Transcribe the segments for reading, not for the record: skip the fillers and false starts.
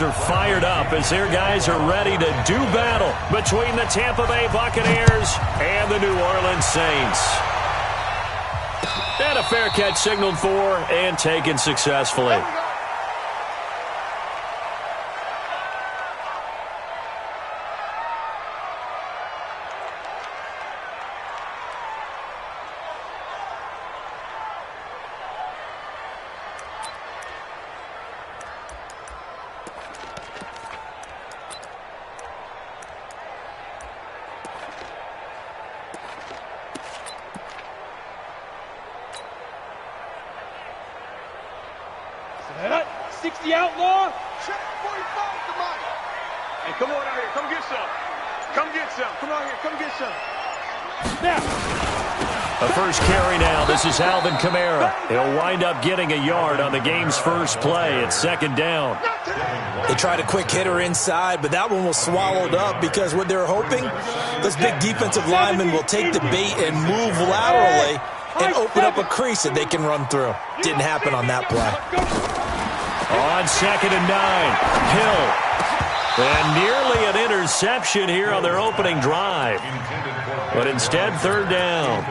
Are fired up as their guys are ready to do battle between the Tampa Bay Buccaneers and the New Orleans Saints. And a fair catch signaled for and taken successfully. The outlaw. Check 45 to Mike. Hey, come on out here. Come get some. Come get some. Come on here. Come get some. Now. A first carry now. This is Alvin Kamara. He'll wind up getting a yard on the game's first play. It's second down. They tried a quick hitter inside, but that one was swallowed up because what they're hoping, those big defensive linemen will take the bait and move laterally and open up a crease that they can run through. Didn't happen on that play. On 2nd and 9, Hill. And nearly an interception here on their opening drive. But instead, 3rd down.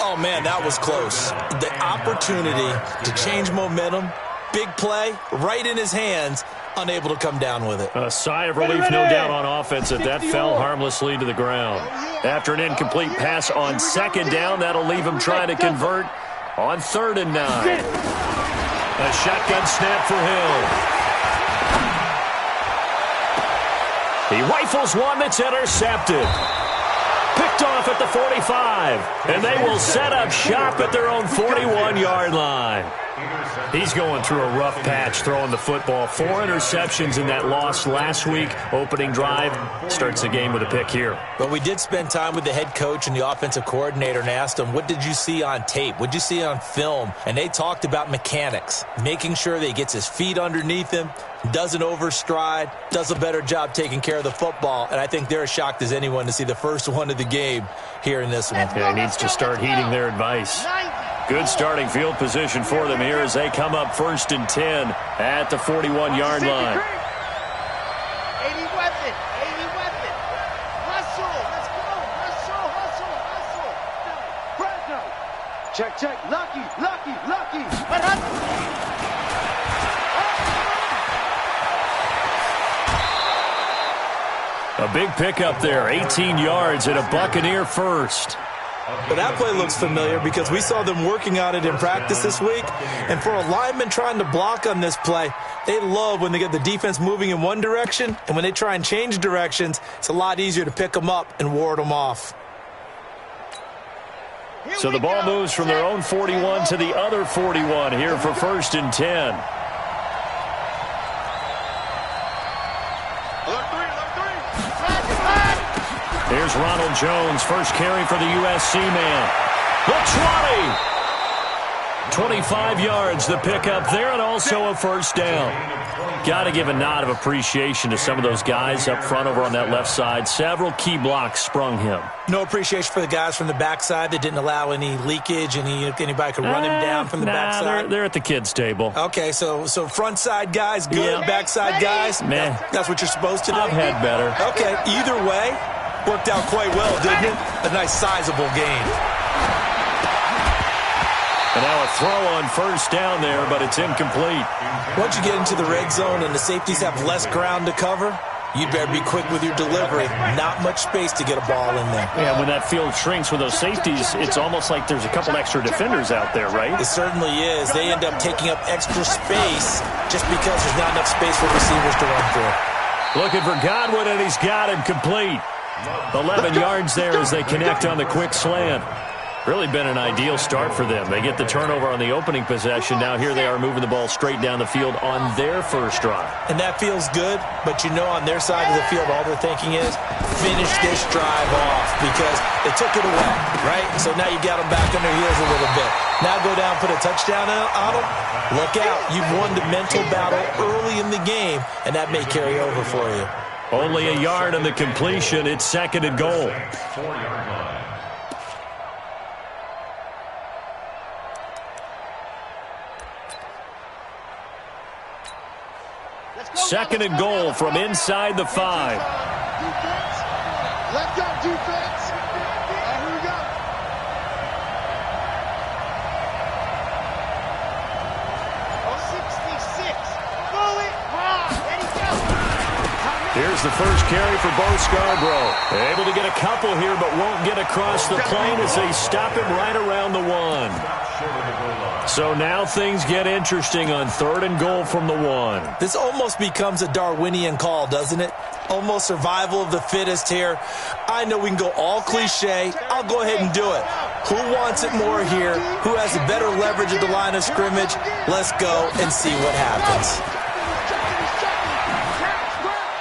Oh, man, that was close. The opportunity to change momentum, big play, right in his hands, unable to come down with it. A sigh of relief, no doubt, on offense if that fell harmlessly to the ground. After an incomplete pass on 2nd down, that'll leave him trying to convert on 3rd and 9. A shotgun snap for Hill. He rifles one that's intercepted. Picked off at the 45. And they will set up shop at their own 41-yard line. He's going through a rough patch throwing the football. 4 interceptions in that loss last week. Opening drive starts the game with a pick here. But we did spend time with the head coach and the offensive coordinator and asked them, what did you see on tape? What did you see on film? And they talked about mechanics, making sure that he gets his feet underneath him, doesn't overstride, does a better job taking care of the football. And I think they're as shocked as anyone to see the first one of the game here in this one. Yeah, he needs to start heeding their advice. Good starting field position for them here as they come up 1st and 10 at the 41-yard line. 80 weapon. 80 weapon. Hustle. Let's go. Hustle. Check. Lucky. A big pickup there. 18 yards and a Buccaneer first. But that play looks familiar because we saw them working on it in practice this week. And for a lineman trying to block on this play, they love when they get the defense moving in one direction. And when they try and change directions, it's a lot easier to pick them up and ward them off. So the ball moves from their own 41 to the other 41 here for 1st and 10. Here's Ronald Jones, first carry for the USC man. The 20. 25 yards, the pickup there, and also a first down. Got to give a nod of appreciation to some of those guys up front over on that left side. Several key blocks sprung him. No appreciation for the guys from the backside that didn't allow any leakage, anybody could run him down from the backside. They're at the kids' table. Okay, so front side guys, good. Backside guys, man, that's what you're supposed to do. I've had better. Okay, either way, worked out quite well, didn't it? A nice sizable gain. And now a throw on first down there, but it's incomplete. Once you get into the red zone and the safeties have less ground to cover, you better be quick with your delivery. Not much space to get a ball in there. Yeah, when that field shrinks with those safeties, it's almost like there's a couple extra defenders out there, right? It certainly is. They end up taking up extra space just because there's not enough space for receivers to run through. Looking for Godwin, and he's got him complete. 11 yards there as they connect on the quick slant. Really been an ideal start for them. They get the turnover on the opening possession. Now here they are moving the ball straight down the field on their first drive. And that feels good, but you know on their side of the field all they're thinking is finish this drive off because they took it away, right? So now you got them back on their heels a little bit. Now go down, put a touchdown on them. Look out. You've won the mental battle early in the game, and that may carry over for you. Only a yard on the completion. It's 2nd and goal. It's 2nd and goal from inside the 5. Defense. Let go, defense. Here we go. Here's the first carry for Bo Scarborough. Able to get a couple here, but won't get across the plane as they stop him right around the 1. So now things get interesting on 3rd and goal from the 1. This almost becomes a Darwinian call, doesn't it? Almost survival of the fittest here. I know we can go all cliche. I'll go ahead and do it. Who wants it more here? Who has the better leverage at the line of scrimmage? Let's go and see what happens.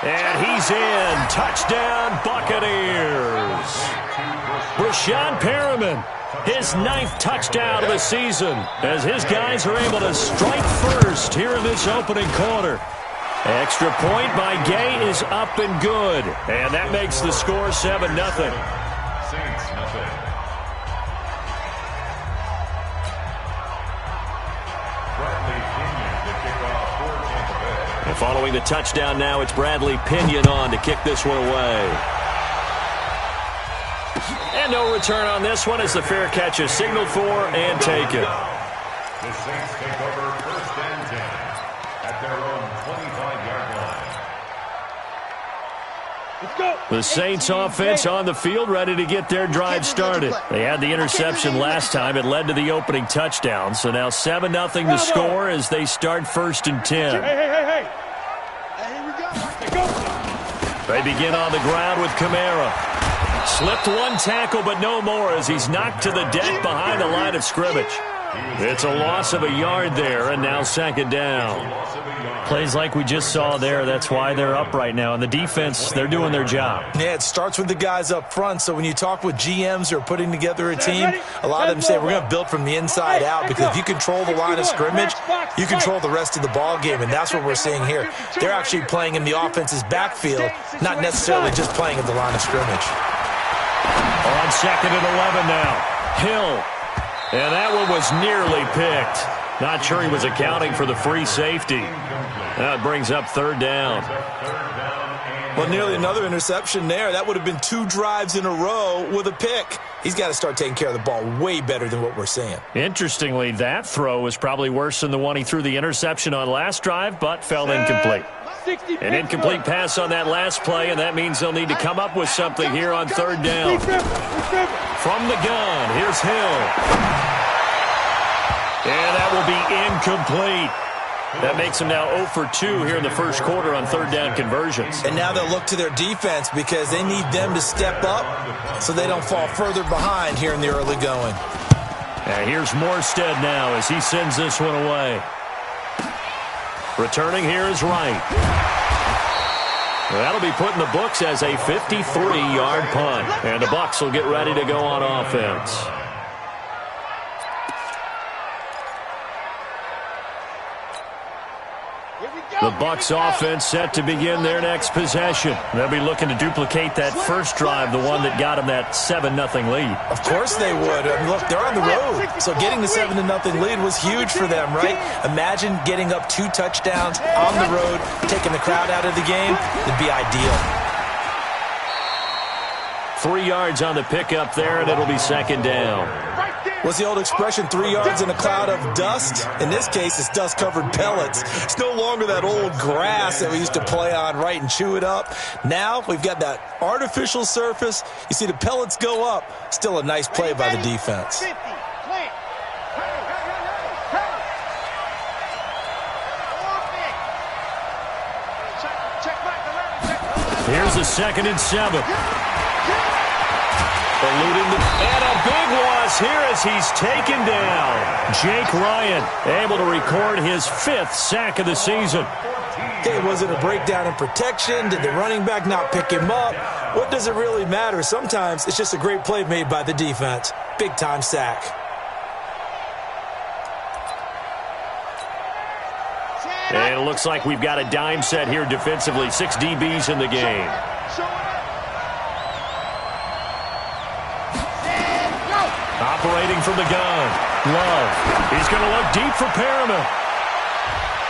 And he's in. Touchdown, Buccaneers. Brashad Perriman, his 9th touchdown of the season, as his guys are able to strike first here in this opening quarter. Extra point by Gay is up and good. And that makes the score 7-0. And following the touchdown now, it's Bradley Pinion on to kick this one away. And no return on this one as the fair catch is signaled for and taken. The Saints take over 1st and 10 at their own 25-yard line. Let's go. The Saints offense on the field, ready to get their drive started. They had the interception last time. It led to the opening touchdown. So now 7-0 the score as they start 1st and 10. Hey. Here we go. Let's go. They begin on the ground with Kamara. Slipped one tackle, but no more as he's knocked to the deck behind the line of scrimmage. It's a loss of a yard there, and now 2nd down. Plays like we just saw there. That's why they're up right now. And the defense, they're doing their job. Yeah, it starts with the guys up front. So when you talk with GMs who are putting together a team, a lot of them say we're going to build from the inside out, because if you control the line of scrimmage, you control the rest of the ball game, and that's what we're seeing here. They're actually playing in the offense's backfield, not necessarily just playing at the line of scrimmage. On 2nd and 11 now. Hill. And that one was nearly picked. Not sure he was accounting for the free safety. That brings up 3rd down. Well, nearly another interception there. That would have been 2 drives in a row with a pick. He's got to start taking care of the ball way better than what we're seeing. Interestingly, that throw was probably worse than the one he threw the interception on last drive, but fell incomplete. An incomplete pass on that last play, and that means they'll need to come up with something here on 3rd down. From the gun, here's Hill. And that will be incomplete. That makes them now 0 for 2 here in the first quarter on 3rd down conversions. And now they'll look to their defense because they need them to step up so they don't fall further behind here in the early going. And here's Morstead now as he sends this one away. Returning here is Wright. That'll be put in the books as a 53-yard punt. And the Bucs will get ready to go on offense. The Bucs offense set to begin their next possession. They'll be looking to duplicate that first drive, the one that got them that 7-0 lead. Of course they would. Look, they're on the road, so getting the 7-0 lead was huge for them, right? Imagine getting up 2 touchdowns on the road, taking the crowd out of the game. It'd be ideal. 3 yards on the pickup there, and it'll be 2nd down. What's the old expression, 3 yards in a cloud of dust? In this case, it's dust-covered pellets. It's no longer that old grass that we used to play on, right, and chew it up. Now we've got that artificial surface. You see the pellets go up. Still a nice play by the defense. Here's a 2nd and 7. Eluding and a big loss here as he's taken down. Jake Ryan able to record his 5th sack of the season. Okay, was it a breakdown in protection? Did the running back not pick him up? What does it really matter? Sometimes it's just a great play made by the defense. Big-time sack. And it looks like we've got a dime set here defensively. 6 DBs in the game. Operating from the gun. Love. He's going to look deep for Perriman.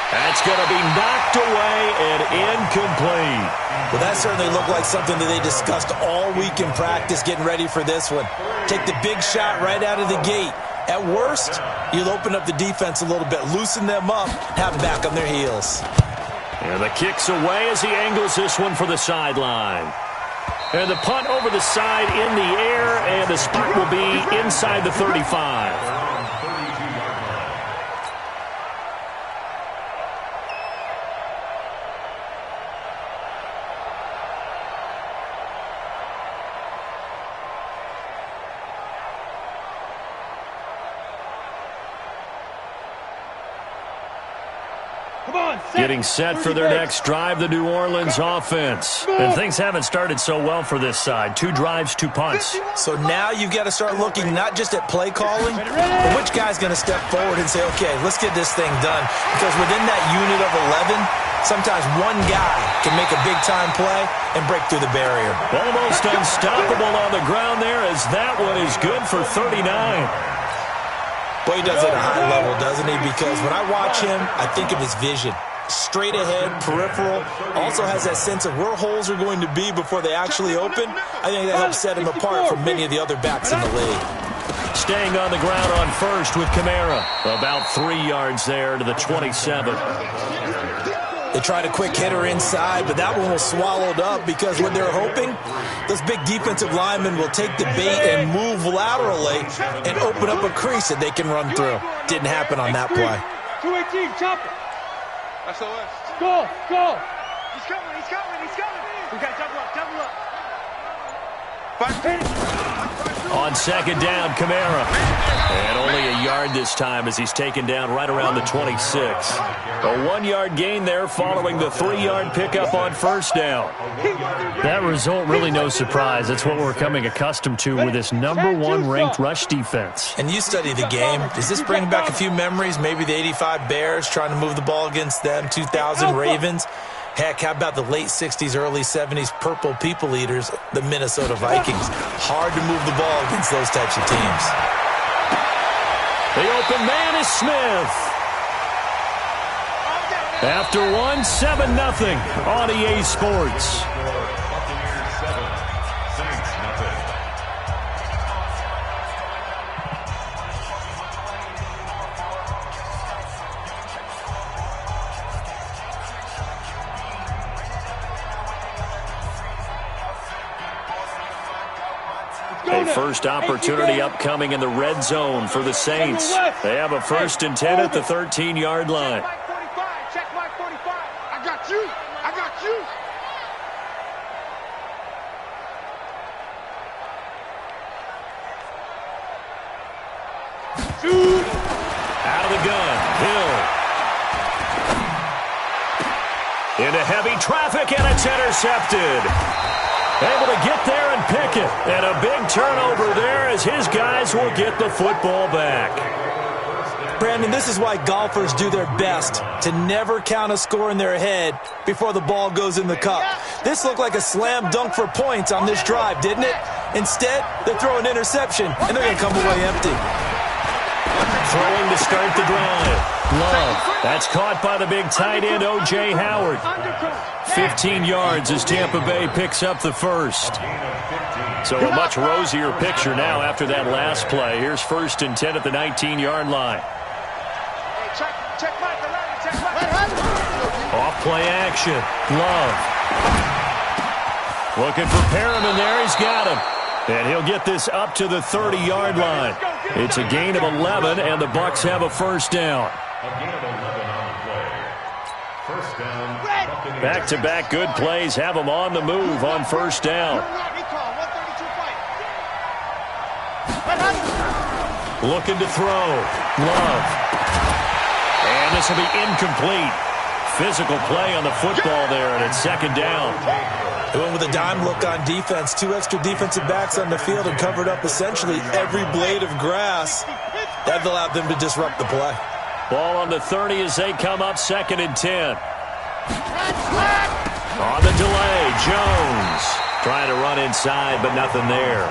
That's going to be knocked away and incomplete. Well, that certainly looked like something that they discussed all week in practice getting ready for this one. Take the big shot right out of the gate. At worst, you'll open up the defense a little bit, loosen them up, have them back on their heels. And the kick's away as he angles this one for the sideline. And the punt over the side in the air, and the spot will be inside the 35. Getting set for their next drive, the New Orleans offense. And things haven't started so well for this side. 2 drives, 2 punts. So now you've got to start looking not just at play calling, but which guy's going to step forward and say, okay, let's get this thing done. Because within that unit of 11, sometimes one guy can make a big-time play and break through the barrier. Almost unstoppable on the ground there, as that one is good for 39. Boy, he does it at a high level, doesn't he? Because when I watch him, I think of his vision. Straight ahead, peripheral, also has that sense of where holes are going to be before they actually open. I think that helps set him apart from many of the other backs in the league. Staying on the ground on first with Kamara. About 3 yards there to the 27. They tried a quick hitter inside, but that one was swallowed up because what they're hoping, those big defensive linemen will take the bait and move laterally and open up a crease that they can run through. Didn't happen on that play. 218, chopper. SOS. Go, go. He's coming, he's coming, he's coming. We got to double up. 5 minutes. On second down, Kamara. And only a yard this time as he's taken down right around the 26. A 1-yard gain there following the 3-yard pickup on first down. That result really no surprise. That's what we're becoming accustomed to with this #1 ranked rush defense. And you study the game. Does this bring back a few memories? Maybe the 85 Bears trying to move the ball against them, 2000 Ravens. Heck, how about the late 60s, early 70s Purple People Eaters, the Minnesota Vikings? Hard to move the ball against those types of teams. The open man is Smith. After 1, 7-0 on EA Sports. A first opportunity upcoming in the red zone for the Saints. They have a 1st and 10 at the 13-yard line. Check my 45. I got you. I got you. Shoot. Out of the gun, Hill. Into heavy traffic, and it's intercepted. Able to get there and pick it. And a big turnover there as his guys will get the football back. Brandon, this is why golfers do their best to never count a score in their head before the ball goes in the cup. This looked like a slam dunk for points on this drive, didn't it? Instead, they throw an interception, and they're going to come away empty. Throwing to start the drive. Love. That's caught by the big tight end, O.J. Howard. 15 yards as Tampa Bay picks up the first. So a much rosier picture now after that last play. Here's 1st and 10 at the 19-yard line. Off play action. Love. Looking for Perriman there. He's got him. And he'll get this up to the 30-yard line. It's a gain of 11, and the Bucs have a first down. Back-to-back good plays have them on the move on first down. Looking to throw. Love. And this will be incomplete. Physical play on the football there, and it's second down. They went with a dime look on defense. 2 extra defensive backs on the field and covered up essentially every blade of grass. That allowed them to disrupt the play. Ball on the 30 as they come up 2nd and 10. On the delay, Jones trying to run inside, but nothing there.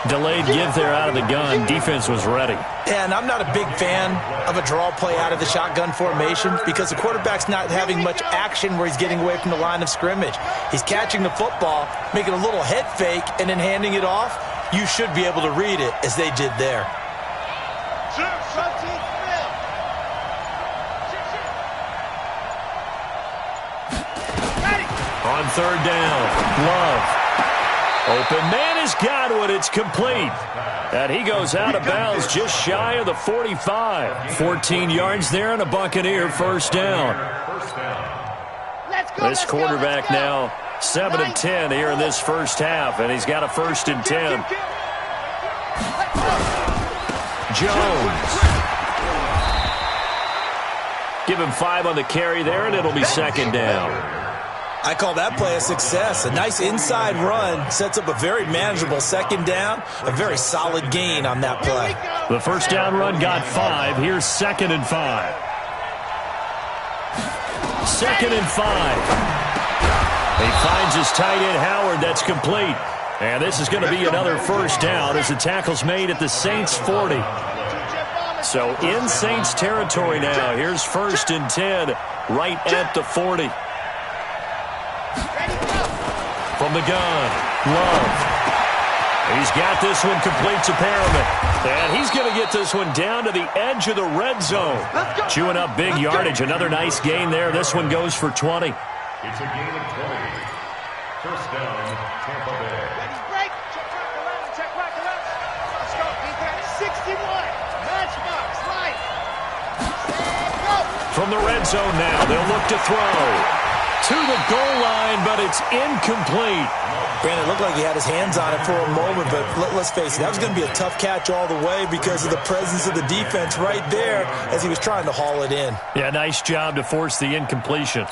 Delayed give there out of the gun. Defense was ready. And I'm not a big fan of a draw play out of the shotgun formation because the quarterback's not having much action where he's getting away from the line of scrimmage. He's catching the football, making a little head fake, and then handing it off. You should be able to read it as they did there. On third down, Love. Open man has got it. It's complete. And he goes out of bounds just shy of the 45. 14 yards there and a Buccaneer first down. This quarterback now 7 of 10 here in this first half, and he's got a 1st and 10. Jones. Give him 5 on the carry there, and it'll be 2nd down. I call that play a success. A nice inside run sets up a very manageable 2nd down. A very solid gain on that play. The first down run got 5. Here's 2nd and 5. 2nd and 5. He finds his tight end, Howard. That's complete. And this is going to be another first down as the tackle's made at the Saints' 40. So in Saints territory now. Here's 1st and 10 right at the 40. From the gun, Love. He's got this one complete to Perriman. And he's going to get this one down to the edge of the red zone. Chewing up big yardage. Another nice gain there. This one goes for 20. It's a gain of 20. First down, Tampa Bay. Ready, break. Check back around. Let's go. Defense 61. Matchbox, right. Go. From the red zone now, they'll look to throw. To the goal line, but it's incomplete. Brandon, it looked like he had his hands on it for a moment, but let's face it, that was going to be a tough catch all the way because of the presence of the defense right there as he was trying to haul it in. Yeah, nice job to force the incompletion.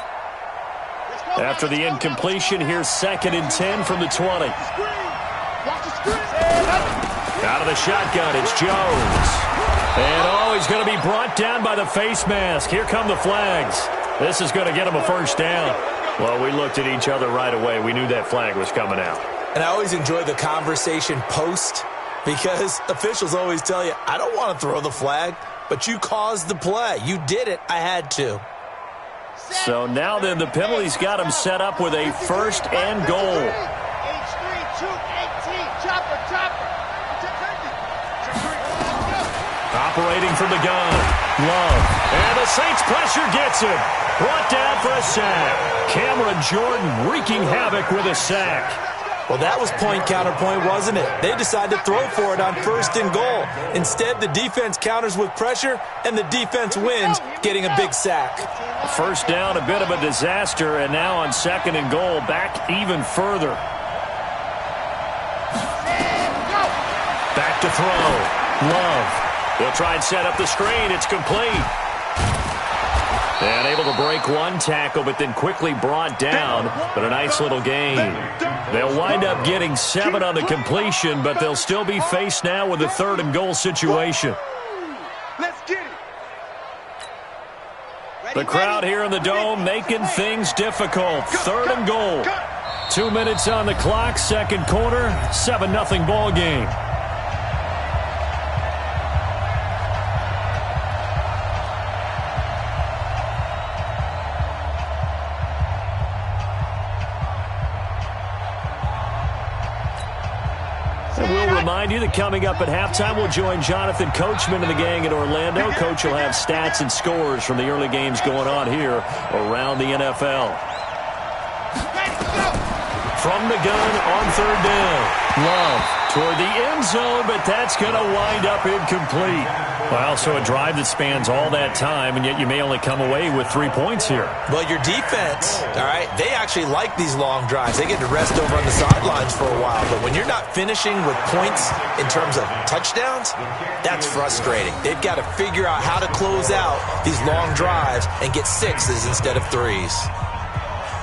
After the incompletion, here's 2nd and 10 from the 20. Out of the shotgun, it's Jones. And, he's going to be brought down by the face mask. Here come the flags. This is going to get him a first down. Well, we looked at each other right away. We knew that flag was coming out. And I always enjoy the conversation post because officials always tell you, I don't want to throw the flag, but you caused the play. You did it. I had to. So now then the penalty's got him set up with a 1st and goal. Operating from the gun, Love. And the Saints pressure gets him. Brought down for a sack. Cameron Jordan wreaking havoc with a sack. Well, that was point counterpoint, wasn't it? They decided to throw for it on 1st and goal. Instead, the defense counters with pressure, and the defense wins, getting a big sack. First down, a bit of a disaster, and now on 2nd and goal, back even further. Back to throw. Love. He'll try and set up the screen. It's complete. And able to break one tackle, but then quickly brought down. But a nice little gain. They'll wind up getting 7 on the completion, but they'll still be faced now with a 3rd and goal situation. Let's get it. The crowd here in the Dome making things difficult. 3rd and goal. 2 minutes on the clock, 2nd quarter, 7-0 ball game. Remind you that coming up at halftime, we'll join Jonathan Coachman and the gang in Orlando. Coach will have stats and scores from the early games going on here around the NFL. From the gun on 3rd down. Love toward the end zone, but that's going to wind up incomplete. Well, so a drive that spans all that time, and yet you may only come away with 3 points here. Well, your defense, all right, they actually like these long drives. They get to rest over on the sidelines for a while. But when you're not finishing with points in terms of touchdowns, that's frustrating. They've got to figure out how to close out these long drives and get 6s instead of 3s.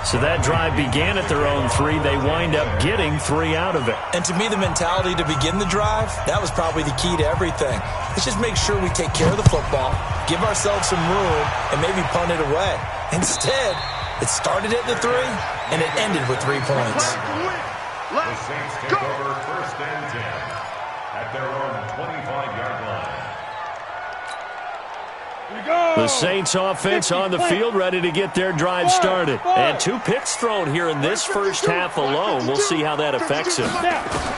So that drive began at their own 3. They wind up getting 3 out of it. And to me, the mentality to begin the drive, that was probably the key to everything. Let's just make sure we take care of the football, give ourselves some room, and maybe punt it away. Instead, it started at the 3, and it ended with 3 points. The Saints take over 1st and 10. at their own 25-yard line. The Saints offense on the field, ready to get their drive started. And 2 picks thrown here in this first half alone. We'll see how that affects him.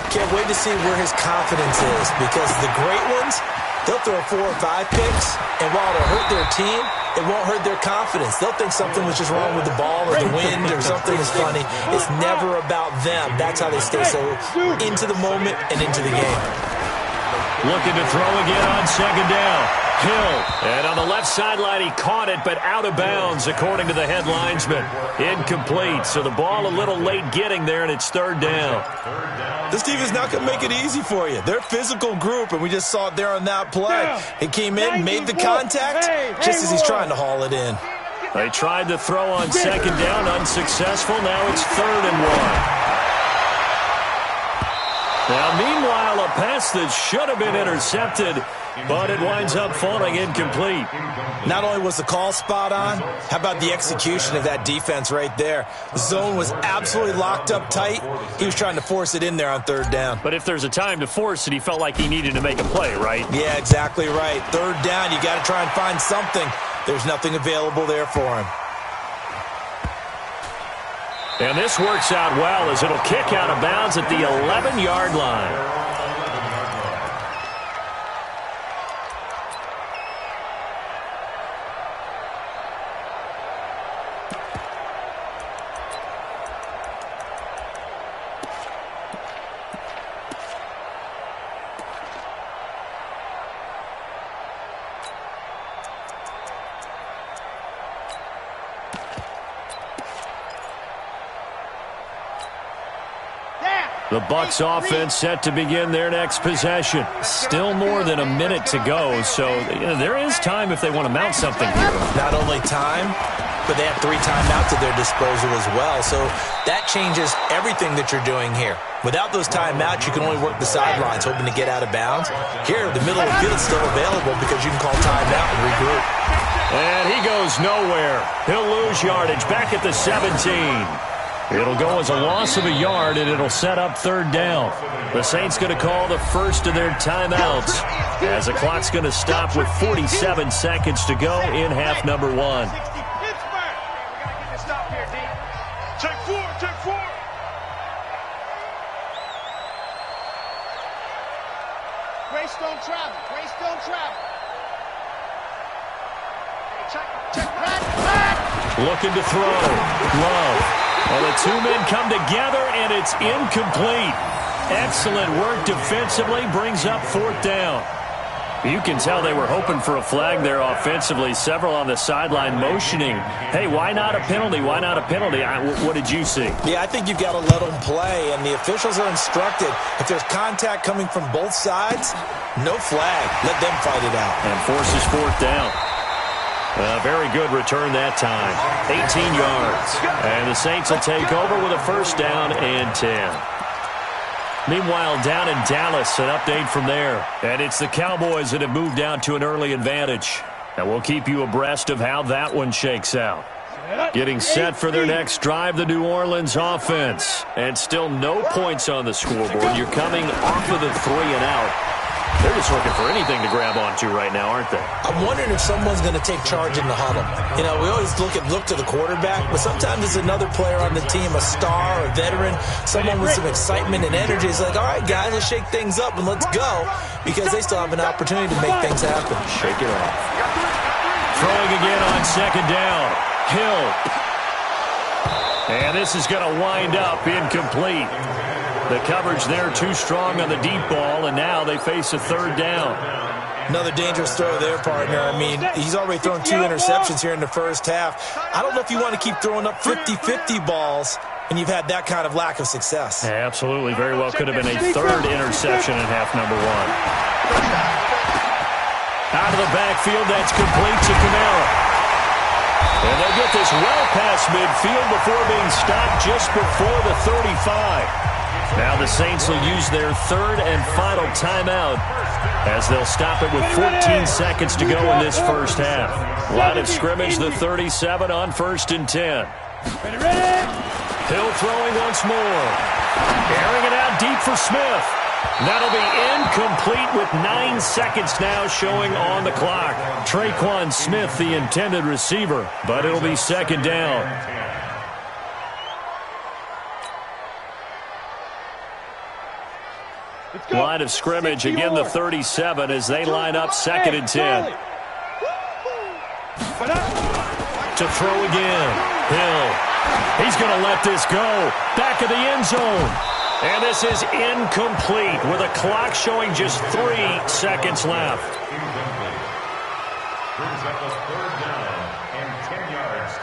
Can't wait to see where his confidence is, because the great ones, they'll throw 4 or 5 picks, and while it'll hurt their team, it won't hurt their confidence. They'll think something was just wrong with the ball or the wind or something is funny. It's never about them. That's how they stay so into the moment and into the game. Looking to throw again on second down. Hill. And on the left sideline, he caught it, but out of bounds, according to the head linesman. Incomplete. So the ball a little late getting there, and it's third down. This team is not going to make it easy for you. They're a physical group, and we just saw it there on that play. He came in, made the contact, just as he's trying to haul it in. They tried to throw on second down, unsuccessful. Now it's 3rd and 1. Now, meanwhile, a pass that should have been intercepted, but it winds up falling incomplete. Not only was the call spot on, how about the execution of that defense right there? The zone was absolutely locked up tight. He was trying to force it in there on 3rd down. But if there's a time to force it, he felt like he needed to make a play, right? Yeah, exactly right. 3rd down, you got to try and find something. There's nothing available there for him. And this works out well as it'll kick out of bounds at the 11-yard line. The Bucs offense set to begin their next possession. Still more than a minute to go, so there is time if they want to mount something here. Not only time, but they have 3 timeouts at their disposal as well, so that changes everything that you're doing here. Without those timeouts, you can only work the sidelines, hoping to get out of bounds. Here, the middle of the field is still available because you can call timeout and regroup. And he goes nowhere. He'll lose yardage back at the 17. It'll go as a loss of a yard, and it'll set up 3rd down. The Saints going to call the first of their timeouts as the clock's going to stop with 47 seconds to go in half number 1. Take 4, take 4. Grace don't travel, Grace don't travel. Looking to throw. Love. Well, the 2 men come together, and it's incomplete. Excellent work defensively, brings up 4th down. You can tell they were hoping for a flag there offensively. Several on the sideline motioning, hey, why not a penalty? Why not a penalty? What did you see? Yeah, I think you've got to let them play, and the officials are instructed. If there's contact coming from both sides, no flag. Let them fight it out. And forces 4th down. Very good return that time. 18 yards. And the Saints will take over with a 1st down and 10. Meanwhile, down in Dallas, an update from there. And it's the Cowboys that have moved out to an early advantage. And we'll keep you abreast of how that one shakes out. Getting set for their next drive, the New Orleans offense. And still no points on the scoreboard. You're coming off of the 3 and out. They're just looking for anything to grab onto right now, aren't they? I'm wondering if someone's going to take charge in the huddle. You know, we always look to the quarterback, but sometimes it's another player on the team, a star, a veteran, someone with some excitement and energy. It's like, all right, guys, let's shake things up and let's go, because they still have an opportunity to make things happen. Shake it off. Throwing again on second down. Hill. And this is going to wind up incomplete. The coverage there too strong on the deep ball, and now they face a 3rd down. Another dangerous throw there, partner. I mean, he's already thrown 2 interceptions here in the first half. I don't know if you want to keep throwing up 50-50 balls and you've had that kind of lack of success. Yeah, absolutely. Very well could have been a 3rd interception in half number 1. Out of the backfield, that's complete to Kamara. And they'll get this well past midfield before being stopped just before the 35. Now the Saints will use their 3rd and final timeout as they'll stop it with 14 seconds to go in this first half. Line of scrimmage, the 37 on 1st and 10. Hill throwing once more. Airing it out deep for Smith. That'll be incomplete with 9 seconds now showing on the clock. Traquan Smith, the intended receiver, but it'll be second down. Line of scrimmage, again the 37 as they line up second and 10. To throw again. Hill. He's going to let this go. Back of the end zone. And this is incomplete with a clock showing just 3 seconds left.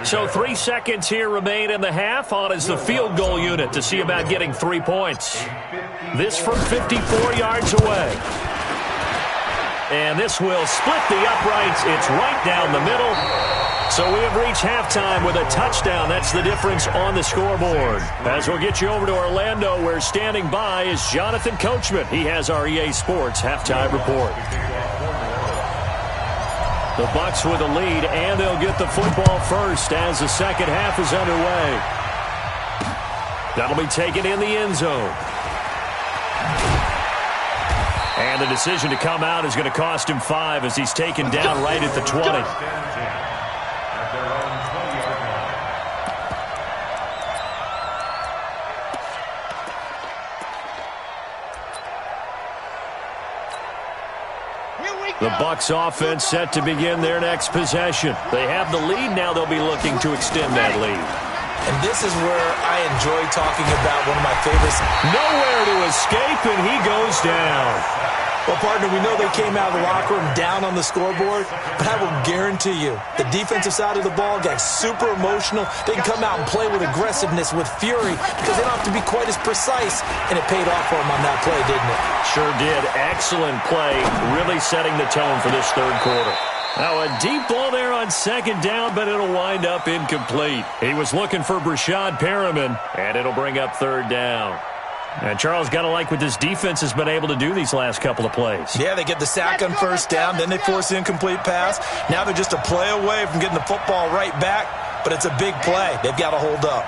So 3 seconds here remain in the half. On is the field goal unit to see about getting 3 points. This from 54 yards away. And this will split the uprights. It's right down the middle. So we have reached halftime with a touchdown. That's the difference on the scoreboard. As we'll get you over to Orlando, where standing by is Jonathan Coachman. He has our EA Sports halftime report. The Bucs with a lead, and they'll get the football first as the second half is underway. That'll be taken in the end zone. And the decision to come out is going to cost him 5 as he's taken down right at the 20. The Bucs offense set to begin their next possession. They have the lead. Now they'll be looking to extend that lead. And this is where I enjoy talking about one of my favorites. Nowhere to escape, and he goes down. Well, partner, we know they came out of the locker room down on the scoreboard, but I will guarantee you the defensive side of the ball got super emotional. They can come out and play with aggressiveness, with fury, because they don't have to be quite as precise, and it paid off for them on that play, didn't it? Sure did. Excellent play, really setting the tone for this third quarter. Now, a deep ball there on second down, but it'll wind up incomplete. He was looking for Brashad Perriman, and it'll bring up third down. And Charles, got to like what this defense has been able to do these last couple of plays. Yeah, they get the sack on first down, then they force the incomplete pass. Now they're just a play away from getting the football right back, but it's a big play. They've got to hold up.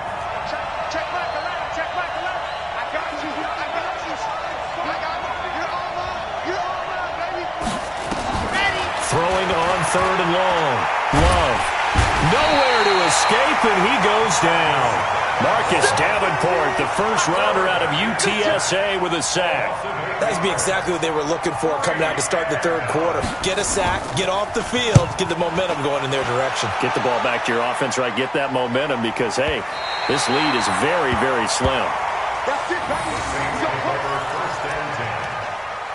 Check back the left. I got you. You're all out, baby. Ready. Throwing on third and long. Love. Nowhere to escape, and he goes down. Marcus Davenport, the first rounder out of UTSA with a sack. That would be exactly what they were looking for coming out to start the third quarter. Get a sack, get off the field, get the momentum going in their direction. Get the ball back to your offense, right? Get that momentum because, hey, this lead is very, very slim. That's it, baby. First and 10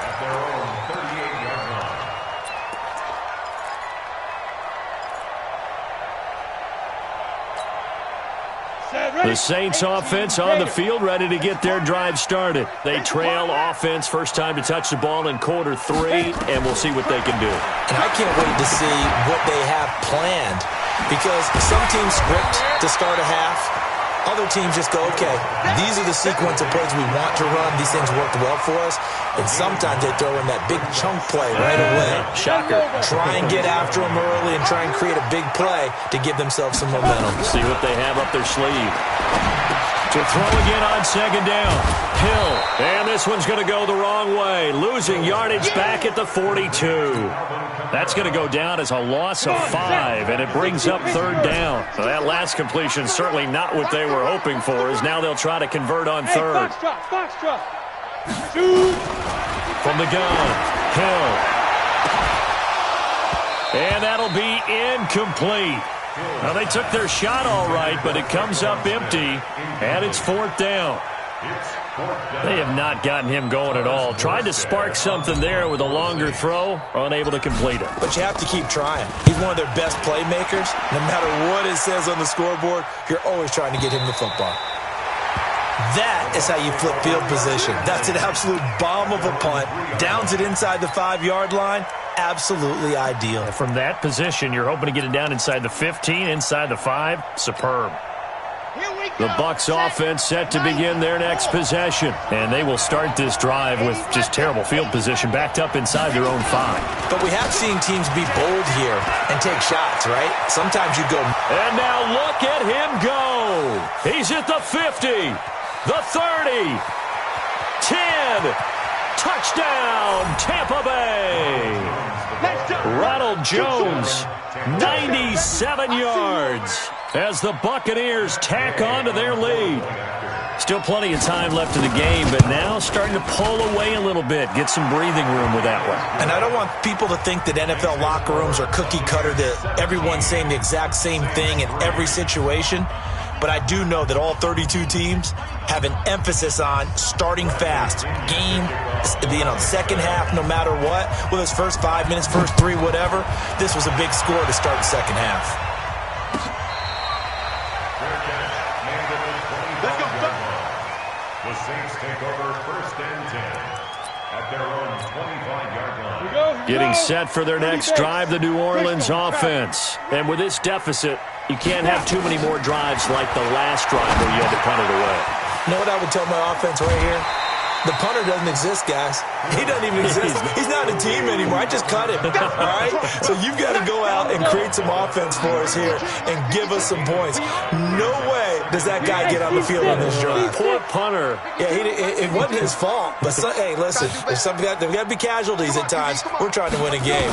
at their own 38-yard line. The Saints offense on the field, ready to get their drive started. They trail offense, first time to touch the ball in quarter 3, and we'll see what they can do. And I can't wait to see what they have planned, because some teams script to start a half. Other teams just go, okay, these are the sequence of plays we want to run. These things worked well for us. And sometimes they throw in that big chunk play right away. Shocker. Try and get after them early and try and create a big play to give themselves some momentum. See what they have up their sleeve. To throw again on second down. Hill. And this one's going to go the wrong way. Losing yardage back at the 42. That's going to go down as a loss of 5, and it brings up third down. So that last completion certainly not what they were hoping for, as now they'll try to convert on third. Box drop. Shoot. From the gun, Hill. And that'll be incomplete. Now, they took their shot all right, but it comes up empty, and it's fourth down. They have not gotten him going at all. Tried to spark something there with a longer throw, unable to complete it. But you have to keep trying. He's one of their best playmakers. No matter what it says on the scoreboard, you're always trying to get him the football. That is how you flip field position. That's an absolute bomb of a punt. Downs it inside the 5-yard line. Absolutely ideal. From that position, you're hoping to get it down inside the 15, inside the 5. Superb. The Bucs offense set to begin their next possession. And they will start this drive with just terrible field position, backed up inside their own 5. But we have seen teams be bold here and take shots, right? Sometimes you go. And now look at him go. He's at the 50, the 30, 10, Touchdown, Tampa Bay. Ronald Jones, 97 yards as the Buccaneers tack on to their lead. Still plenty of time left in the game, but now starting to pull away a little bit, get some breathing room with that one. And I don't want people to think that NFL locker rooms are cookie cutter, that everyone's saying the exact same thing in every situation. But I do know that all 32 teams have an emphasis on starting fast. Game, second half, no matter what. Whether it's first 5 minutes, first 3, whatever. This was a big score to start the second half. The Saints take over first and 10 at their own 25-yard line. Getting set for their next drive, the New Orleans offense. And with this deficit, you can't have too many more drives like the last drive where you had to punt it away. You know what I would tell my offense right here? The punter doesn't exist, guys. He doesn't even exist. He's not a team anymore. I just cut him, all right? So you've got to go out and create some offense for us here and give us some points. No way does that guy get on the field on this drive. Poor punter. Yeah, it wasn't his fault. But, hey, listen, there's got to be casualties at times. We're trying to win a game.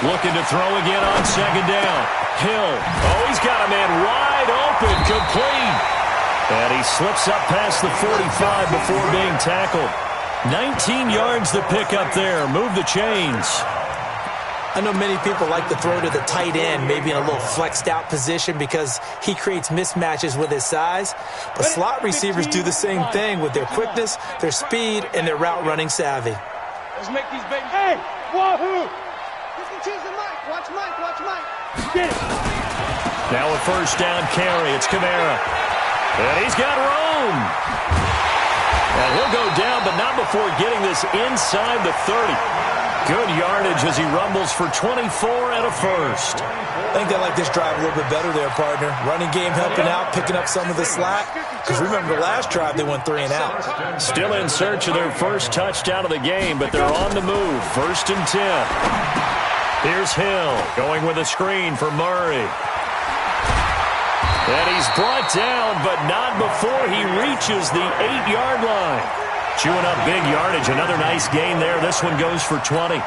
Looking to throw again on second down. Hill. Oh, he's got a man wide open, complete. And he slips up past the 45 before being tackled. 19 yards to pick up there. Move the chains. I know many people like to throw to the tight end, maybe in a little flexed out position because he creates mismatches with his size. But slot receivers do the same thing with their quickness, their speed, and their route running savvy. Let's make these babies. Hey, wahoo! You can choose the mic. Watch Mike. Watch Mike. Get it. Now a first down carry. It's Kamara. And he's got room. And he'll go down, but not before getting this inside the 30. Good yardage as he rumbles for 24 and a first. I think they like this drive a little bit better there, partner. Running game helping out, picking up some of the slack. Because remember, the last drive they went 3 and out. Still in search of their first touchdown of the game, but they're on the move. First and 10. Here's Hill going with a screen for Murray. And he's brought down, but not before he reaches the 8-yard line. Chewing up big yardage. Another nice gain there. This one goes for 20.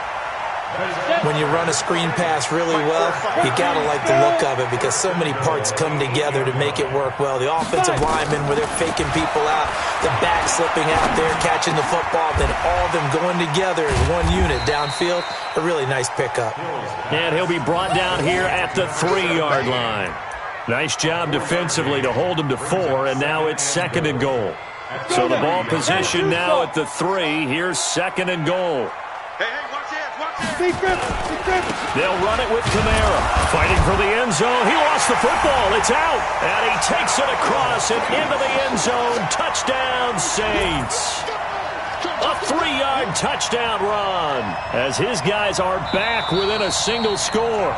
When you run a screen pass really well, you got to like the look of it because so many parts come together to make it work well. The offensive linemen, where they're faking people out, the back slipping out there, catching the football, then all of them going together as one unit downfield. A really nice pickup. And he'll be brought down here at the 3-yard line. Nice job defensively to hold him to 4, and now it's second and goal. So the ball position now at the 3. Here's second and goal. Hey, watch it. They'll run it with Kamara. Fighting for the end zone. He lost the football. It's out. And he takes it across and into the end zone. Touchdown, Saints. A 3-yard touchdown run as his guys are back within a single score.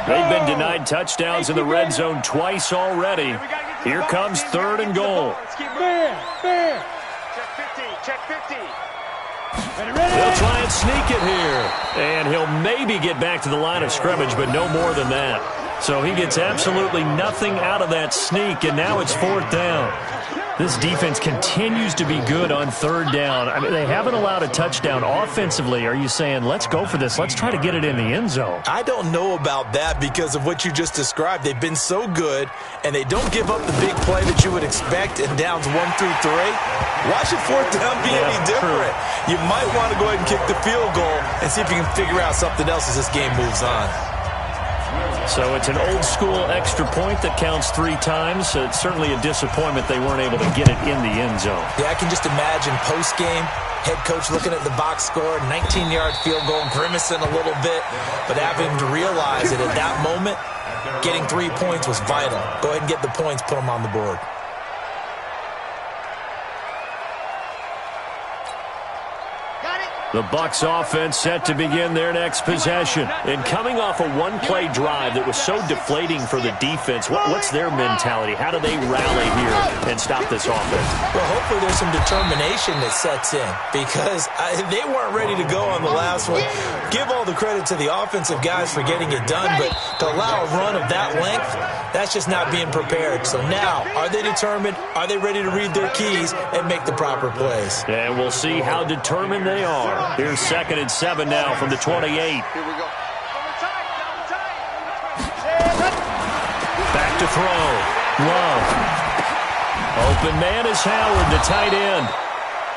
They've been denied touchdowns in the red zone twice already. Here comes third and goal. Check 50. Check 50. They'll try and sneak it here. And he'll maybe get back to the line of scrimmage, but no more than that. So he gets absolutely nothing out of that sneak, and now it's fourth down. This defense continues to be good on third down. I mean, they haven't allowed a touchdown offensively. Are you saying, let's go for this? Let's try to get it in the end zone. I don't know about that because of what you just described. They've been so good, and they don't give up the big play that you would expect in downs 1 through 3. Why should fourth down be any different? True. You might want to go ahead and kick the field goal and see if you can figure out something else as this game moves on. So it's an old-school extra point that counts 3 times. It's certainly a disappointment they weren't able to get it in the end zone. Yeah, I can just imagine post-game, head coach looking at the box score, 19-yard field goal, grimacing a little bit, but having to realize that at that moment, getting 3 points was vital. Go ahead and get the points, put them on the board. Got it. The Bucs offense set to begin their next possession. And coming off a one-play drive that was so deflating for the defense, what's their mentality? How do they rally here and stop this offense? Well, hopefully there's some determination that sets in because they weren't ready to go on the last one. Give all the credit to the offensive guys for getting it done, but to allow a run of that length, that's just not being prepared. So now, are they determined? Are they ready to read their keys and make the proper plays? And we'll see how determined they are. Here's 2nd and 7 now from the 28. Here we go. Back to throw. Love. Open man is Howard, the tight end.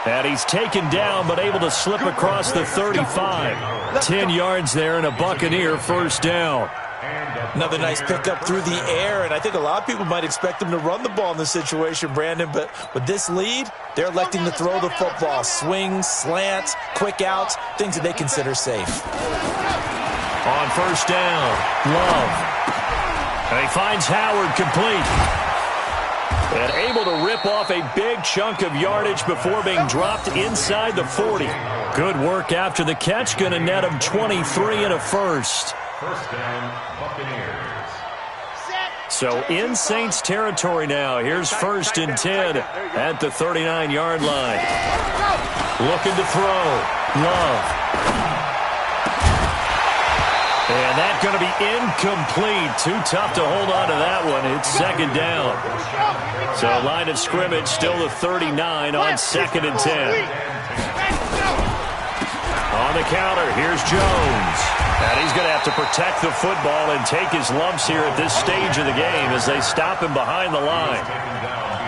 And he's taken down but able to slip across the 35. 10 yards there and a Buccaneer first down. Another nice pickup through the air, and I think a lot of people might expect them to run the ball in this situation, Brandon, but with this lead, they're electing to throw the football. Swings, slants, quick outs, things that they consider safe. On first down, Love. And he finds Howard complete. And able to rip off a big chunk of yardage before being dropped inside the 40. Good work after the catch, going to net him 23 and a first. First down, Buccaneers. So in Saints territory now. Here's 1st and 10 at the 39-yard line. Looking to throw. Love. And that's going to be incomplete. Too tough to hold on to that one. It's 2nd down. So line of scrimmage still the 39 on 2nd and 10. On the counter, here's Jones. And he's going to have to protect the football and take his lumps here at this stage of the game as they stop him behind the line.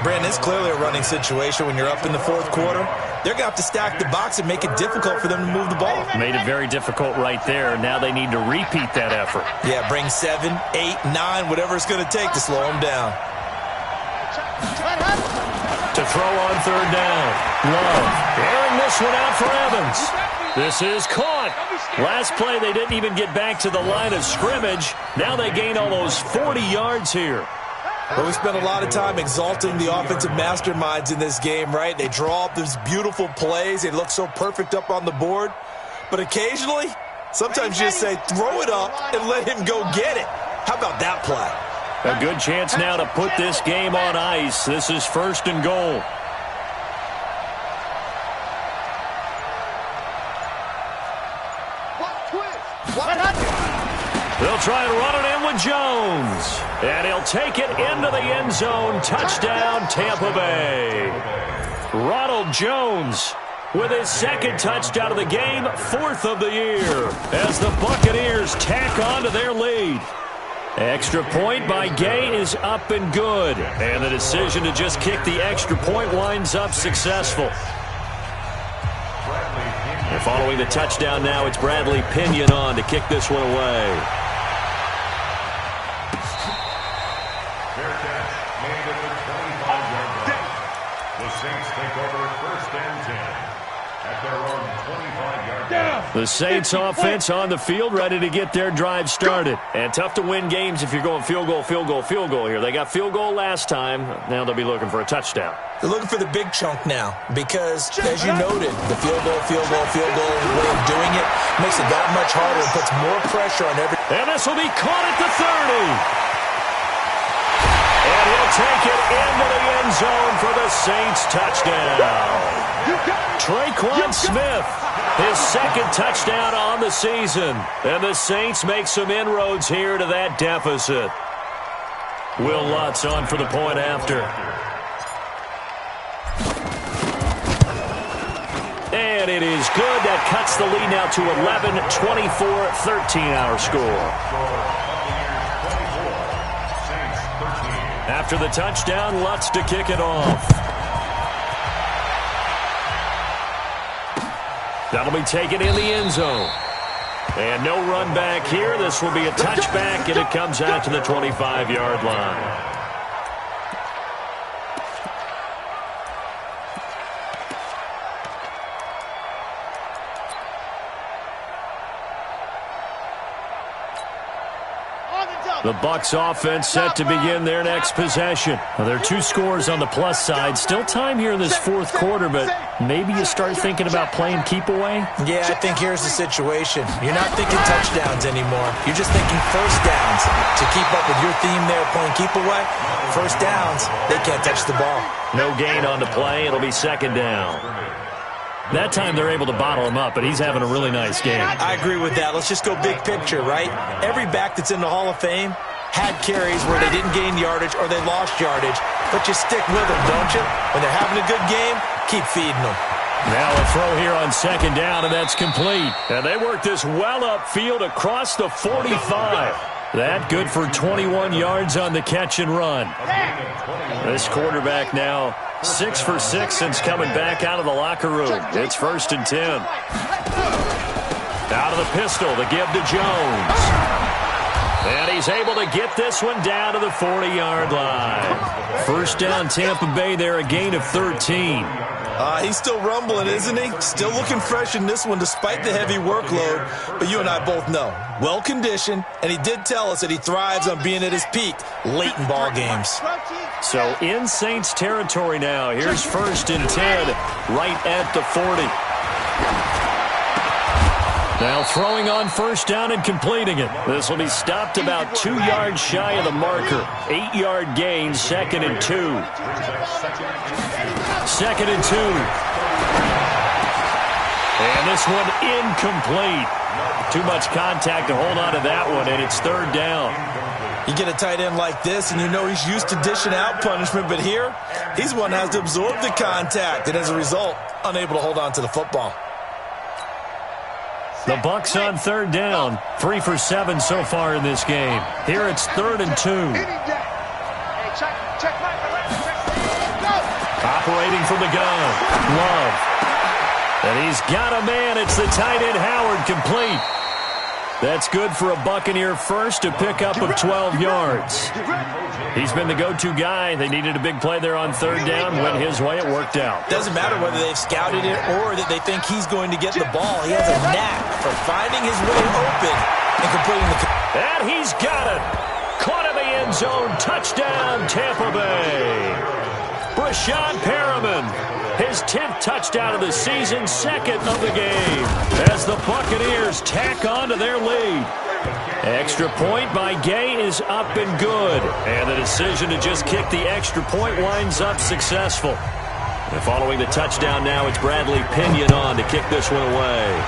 Brandon, it's clearly a running situation when you're up in the 4th quarter. They're going to have to stack the box and make it difficult for them to move the ball. Made it very difficult right there. Now they need to repeat that effort. Yeah, bring 7, 8, 9, whatever it's going to take to slow them down. To throw on 3rd down. Love. Airing this one out for Evans. This is caught. Last play, they didn't even get back to the line of scrimmage. Now they gain almost 40 yards here. Well, we spent a lot of time exalting the offensive masterminds in this game, right? They draw up these beautiful plays. They look so perfect up on the board. But occasionally, sometimes you just say, throw it up and let him go get it. How about that play? A good chance now to put this game on ice. This is 1st and goal. They'll try and run it in with Jones. And he'll take it into the end zone. Touchdown, Tampa Bay. Ronald Jones with his 2nd touchdown of the game, 4th of the year, as the Buccaneers tack on to their lead. Extra point by Gay is up and good. And the decision to just kick the extra point winds up successful. And following the touchdown now, it's Bradley Pinion on to kick this one away. Fair catch made at the 25-yard line. The Saints take over 1st and 10 at their own 25-yard line. The Saints offense on the field, ready to get their drive started. And tough to win games if you're going field goal, field goal, field goal here. They got field goal last time. Now they'll be looking for a touchdown. They're looking for the big chunk now because, as you noted, the field goal way of doing it makes it that much harder and puts more pressure on every... And this will be caught at the 30. And he'll take it into the end zone for the Saints touchdown. Traquan Smith, his 2nd touchdown on the season. And the Saints make some inroads here to that deficit. Will Lutz on for the point after. And it is good. That cuts the lead now to 11, 24, 13 our score. After the touchdown, Lutz to kick it off. That'll be taken in the end zone. And no run back here. This will be a touchback, and it comes out to the 25-yard line. The Bucs offense set to begin their next possession. Well, there are 2 scores on the plus side. Still time here in this fourth quarter, but maybe you start thinking about playing keep away? Yeah, I think here's the situation. You're not thinking touchdowns anymore. You're just thinking first downs. To keep up with your theme there, playing keep away, first downs, they can't touch the ball. No gain on the play. It'll be second down. That time they're able to bottle him up, but he's having a really nice game. I agree with that. Let's just go big picture, right? Every back that's in the Hall of Fame had carries where they didn't gain yardage or they lost yardage, but you stick with them, don't you? When they're having a good game, keep feeding them. Now a throw here on second down, and that's complete. And they work this well upfield across the 45. That good for 21 yards on the catch and run. This quarterback now 6 for 6 since coming back out of the locker room. It's 1st and 10. Out of the pistol, the give to Jones. And he's able to get this one down to the 40-yard line. First down, Tampa Bay there, a gain of 13. He's still rumbling, isn't he? Still looking fresh in this one despite the heavy workload. But you and I both know, well-conditioned, and he did tell us that he thrives on being at his peak late in ball games. So in Saints territory now. Here's 1st and 10, right at the 40. Now throwing on first down and completing it. This will be stopped about 2 yards shy of the marker. 8-yard gain, 2nd and 2. 2nd and 2. And this one incomplete. Too much contact to hold on to that one, and it's 3rd down. You get a tight end like this, and you know he's used to dishing out punishment, but here, he's one that has to absorb the contact, and as a result, unable to hold on to the football. The Bucs on 3rd down, 3 for 7 so far in this game. Here it's 3rd and 2. Operating from the gun, Love. And he's got a man. It's the tight end Howard, complete. That's good for a Buccaneer first, a pickup of 12 yards. He's been the go-to guy. They needed a big play there on 3rd down. Went his way. It worked out. Doesn't matter whether they've scouted it or that they think he's going to get the ball. He has a knack for finding his way open and completing the... And he's got it. Caught in the end zone. Touchdown, Tampa Bay. Brashad Perriman, his 10th touchdown of the season, 2nd of the game, as the Buccaneers tack on to their lead. Extra point by Gay is up and good, and the decision to just kick the extra point winds up successful. And following the touchdown now, it's Bradley Pinion on to kick this one away.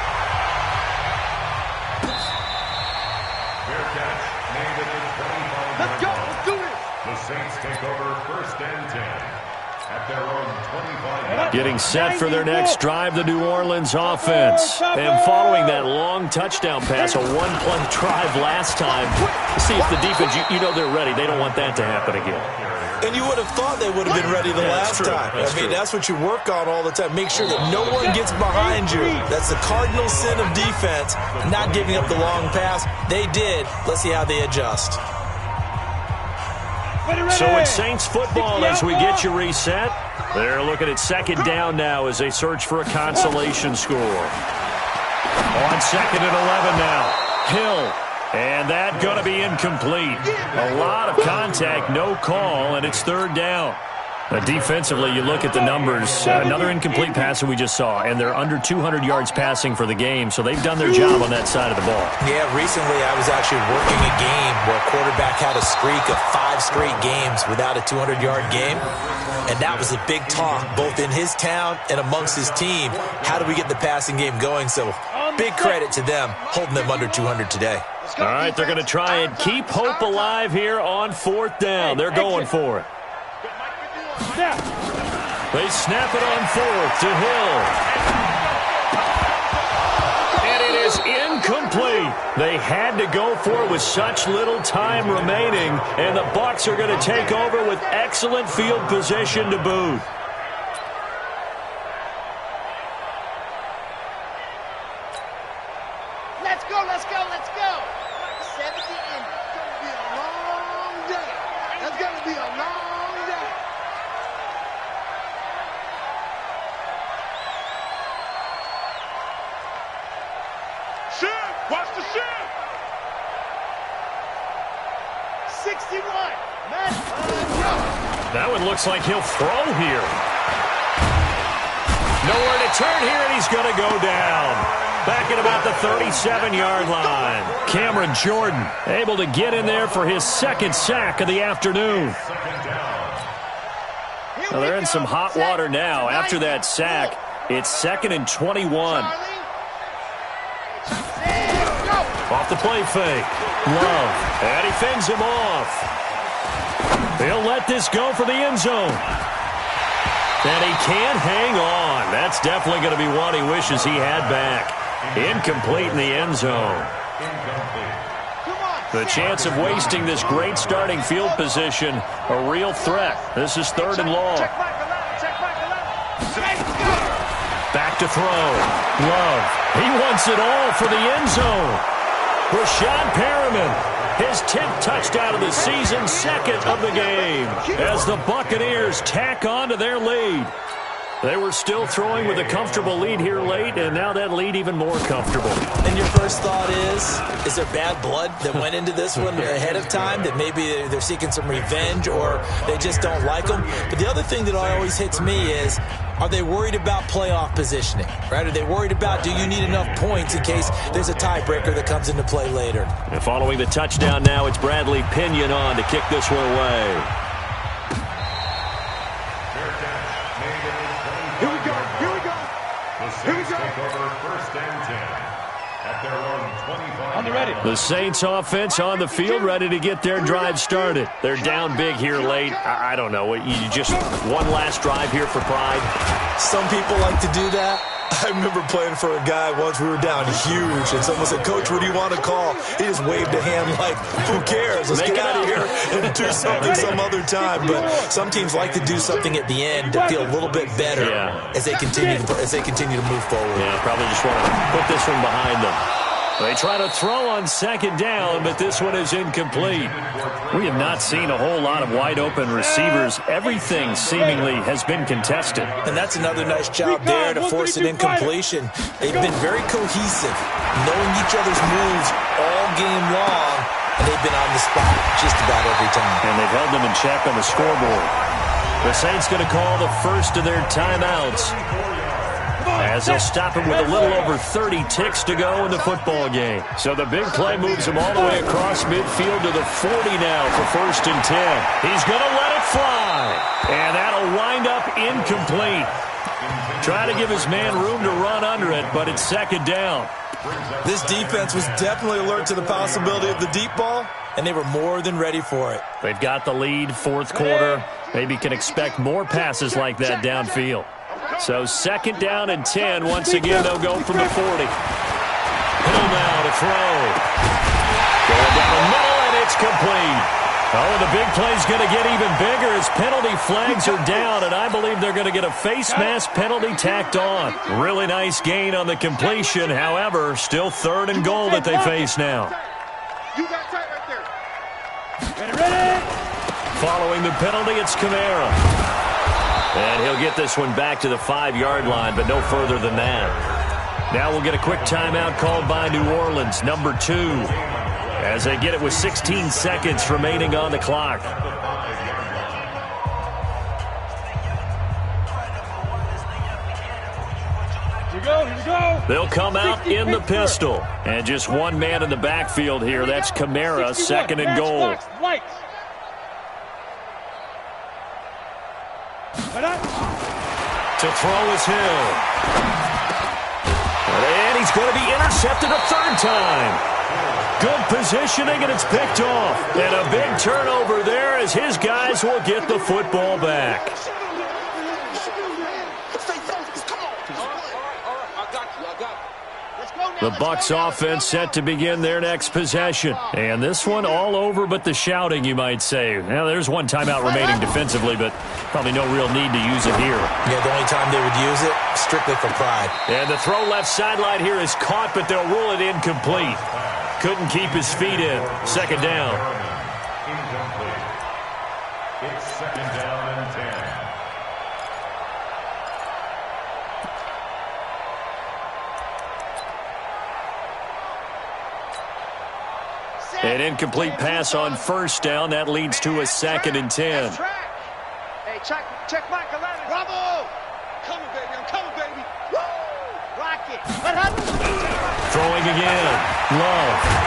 Let's go, let's do it. The Saints take over 1st and 10 at their own 25. Getting set for their next drive, the New Orleans offense. And following that long touchdown pass, a one-play drive last time, see if the defense, you know they're ready. They don't want that to happen again. And you would have thought they would have been ready the last time. That's what you work on all the time. Make sure that no one gets behind you. That's the cardinal sin of defense, not giving up the long pass. They did. Let's see how they adjust. So it's Saints football as we get you reset. They're looking at 2nd down now as they search for a consolation score. On 2nd and 11 now. Hill. And that going to be incomplete. A lot of contact, no call, and it's 3rd down. Defensively, you look at the numbers. Another incomplete pass that we just saw, and they're under 200 yards passing for the game, so they've done their job on that side of the ball. Yeah, recently I was actually working a game where a quarterback had a streak of 5 straight games without a 200-yard game, and that was a big talk, both in his town and amongst his team. How do we get the passing game going? So big credit to them, holding them under 200 today. All right, they're going to try and keep hope alive here on 4th down. They're going for it. They snap it on 4th to Hill. And it is incomplete. They had to go for it with such little time remaining, and the Bucs are going to take over with excellent field position to boot. Let's go, let's go, let's go. 70 and it's going to be a long day. That's going to be a long day. Shift! Watch the shift! That one looks like he'll throw here. Nowhere to turn here, and he's going to go down. Back at about the 37-yard line. Cameron Jordan able to get in there for his second sack of the afternoon. Well, they're in some hot water now. After that sack, it's 2nd and 21. Off the play fake. Love. And he fends him off. He'll let this go for the end zone. And he can't hang on. That's definitely going to be one he wishes he had back. Incomplete in the end zone. The chance of wasting this great starting field position, a real threat. This is 3rd and long. Back to throw. Love. He wants it all for the end zone. Rashad Perriman, his 10th touchdown of the season, 2nd of the game, as the Buccaneers tack on to their lead. They were still throwing with a comfortable lead here late, and now that lead even more comfortable. And your first thought is there bad blood that went into this one ahead of time, that maybe they're seeking some revenge or they just don't like them? But the other thing that always hits me is, are they worried about playoff positioning, right? Are they worried about, do you need enough points in case there's a tiebreaker that comes into play later? And following the touchdown now, it's Bradley Pinion on to kick this one away. The Saints offense on the field, ready to get their drive started. They're down big here late. I don't know. You just one last drive here for pride? Some people like to do that. I remember playing for a guy once. We were down huge, and someone said, "Coach, what do you want to call?" He just waved a hand like, "Who cares? Let's get out of here and do something some other time." But some teams like to do something at the end to feel a little bit better as they continue to move forward. Yeah, probably just want to put this one behind them. They try to throw on 2nd down, but this one is incomplete. We have not seen a whole lot of wide-open receivers. Everything seemingly has been contested. And that's another nice job there to force an incompletion. They've been very cohesive, knowing each other's moves all game long, and they've been on the spot just about every time. And they've held them in check on the scoreboard. The Saints going to call the first of their timeouts, as they'll stop him with a little over 30 ticks to go in the football game. So the big play moves him all the way across midfield to the 40 now for 1st and 10. He's going to let it fly. And that'll wind up incomplete. Try to give his man room to run under it, but it's 2nd down. This defense was definitely alert to the possibility of the deep ball, and they were more than ready for it. They've got the lead, 4th quarter. Maybe can expect more passes like that downfield. So 2nd down and 10. Once again, they'll go from the 40. Hill now to throw. Going down the middle, and it's complete. Oh, the big play's going to get even bigger as penalty flags are down, and I believe they're going to get a face mask penalty tacked on. Really nice gain on the completion. However, still 3rd and goal that they face now. You got tight right there. Ready? Following the penalty, it's Kamara. And he'll get this one back to the 5-yard line, but no further than that. Now we'll get a quick timeout called by New Orleans, number 2, as they get it with 16 seconds remaining on the clock. Here we go. They'll come out in the pistol. And just one man in the backfield here. That's Kamara, 2nd and goal. To throw is Hill. And he's going to be intercepted a 3rd time. Good positioning, and it's picked off. And a big turnover there as his guys will get the football back. The Bucs offense set to begin their next possession. And this one all over but the shouting, you might say. Now, there's one timeout remaining defensively, but probably no real need to use it here. Yeah, the only time they would use it, strictly for pride. And the throw left sideline here is caught, but they'll rule it incomplete. Couldn't keep his feet in. 2nd down. Incomplete. It's 2nd down and 10. An incomplete pass on first down. That leads to a 2nd and 10. Hey, check Mike 11. Bravo! Coming, baby. I'm coming, baby. Woo! Rock it. Throwing again. Love.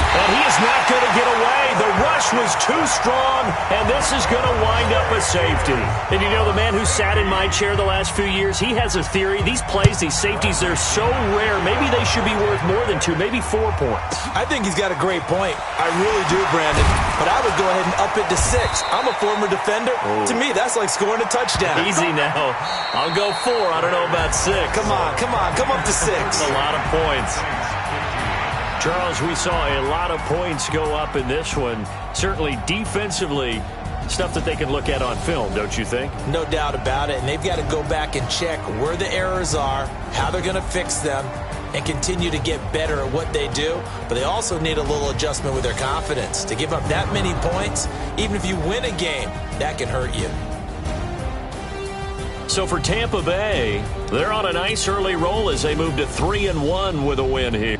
And he is not going to get away. The rush was too strong, and this is going to wind up a safety. And you know, the man who sat in my chair the last few years, he has a theory. These plays, these safeties, they're so rare. Maybe they should be worth more than 2, maybe 4 points. I think he's got a great point. I really do, Brandon. But I would go ahead and up it to 6. I'm a former defender. Oh. To me, that's like scoring a touchdown. Easy now. I'll go 4. I don't know about 6. Come on. Come up to 6. A lot of points. Charles, we saw a lot of points go up in this one. Certainly defensively, stuff that they can look at on film, don't you think? No doubt about it. And they've got to go back and check where the errors are, how they're going to fix them, and continue to get better at what they do. But they also need a little adjustment with their confidence. To give up that many points, even if you win a game, that can hurt you. So for Tampa Bay, they're on a nice early roll as they move to 3-1 with a win here.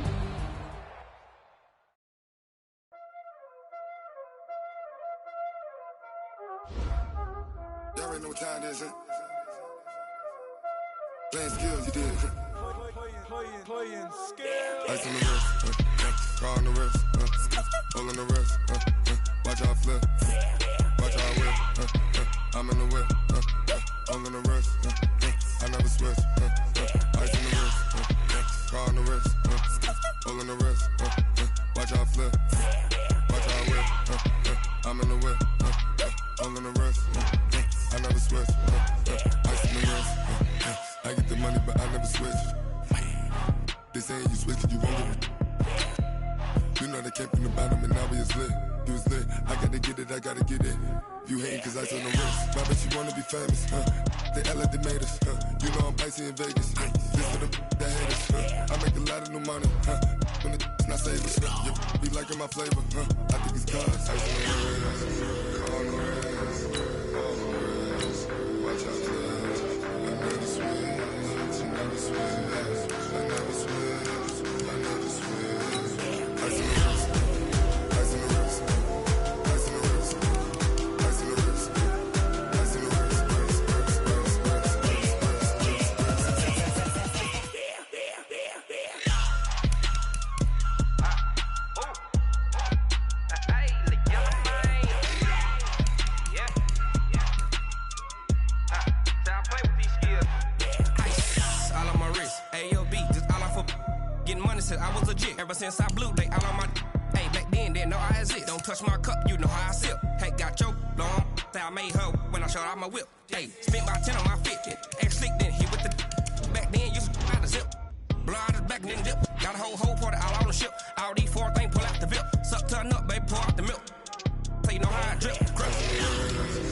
Y'all already know what time it is, huh? Playing skills, you did. Playing skills. Ice on the wrist, car on the wrist, hole on the wrist, watch out flip, watch out whip, I'm in the whip, hole on the wrist, I never switch, ice on the wrist, car on the wrist, hole on the wrist, watch out flip, watch out whip, I'm in the whip, hole on the wrist, I never switch, ice on the wrist, I get the money but I never switch. They saying you switch it, you won't get it. You know they came from the bottom and now we is lit. You was lit, I gotta get it, I gotta get it. You hating cause ice on the wrist. Why bet you wanna be famous, They act like they made us, You know I'm icy in Vegas, This for the that hate us, I make a lot of new money, When it's not savers, You be liking my flavor, I think it's cause ice on the wrist, on the wrist, on the wrist. Watch out for this, I never switch, I never switch. I never switch, I never switch. Ice in the wrist, ice in the wrist, ice in the wrist, ice in the wrist, ice in the wrist, I was legit. Ever since I blew, they all on my. Hey, back then, didn't know I exist. Don't touch my cup, you know how I sip. Hey, got your long. Say I made her when I showed out my whip. Hey, spent about 10 on my 50. Ex-slick, then hit with the. Back then, used to out the zip. Blow out his back, then dip. Got a whole party all on the ship. All these 4 things pull out the VIP. Suck, turn up, baby, pour out the milk. So you know how I drip. Crush.